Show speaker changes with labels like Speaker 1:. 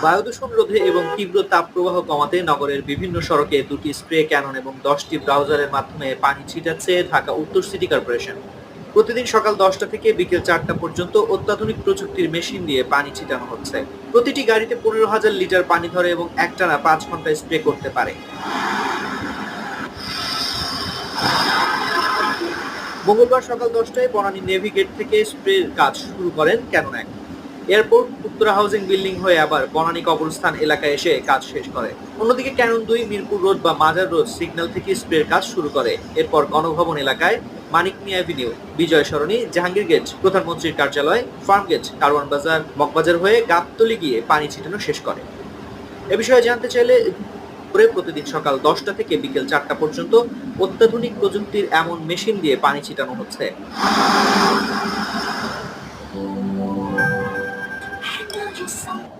Speaker 1: বায়ু দূষণ রোধে এবং তীব্র তাপপ্রবাহ কমাতে নগরের বিভিন্ন সড়কে 2টি স্প্রে ক্যানন এবং 10টি ব্রাউজারের মাধ্যমে পানি ছিটাচ্ছে ঢাকা উত্তর সিটি কর্পোরেশন। প্রতিদিন সকাল 10টা থেকে বিকেল 4টা পর্যন্ত অত্যাধুনিক প্রযুক্তির মেশিন দিয়ে পানি ছিটানো হচ্ছে। প্রতিটি গাড়িতে 15,000 লিটার পানি ধরে এবং একটানা 5 ঘন্টা স্প্রে করতে পারে। মঙ্গলবার সকাল 10টায় বনানী নেভি গেট থেকে স্প্রের কাজ শুরু করেন ক্যানন 1। এয়ারপোর্ট, উত্তরা হাউজিং বিল্ডিং হয়ে আবার বনানী কবরস্থান এলাকায় এসে কাজ শেষ করে। অন্যদিকে ক্যানন 2 মিরপুর রোড বা মাজার রোড সিগন্যাল থেকে স্প্রের কাজ শুরু করে। এরপর গণভবন এলাকায় মানিক মিয়া অ্যাভিনিউ, বিজয় সরণি, জাহাঙ্গীর গেট, প্রধানমন্ত্রীর কার্যালয়, ফার্ম গেট, কারওয়ান বাজার, মগবাজার হয়ে গাবতলী গিয়ে পানি ছিটানো শেষ করে। এ বিষয়ে জানতে চাইলে প্রতিদিন সকাল 10টা থেকে বিকেল 4টা পর্যন্ত অত্যাধুনিক প্রযুক্তির এমন মেশিন দিয়ে পানি ছিটানো হচ্ছে।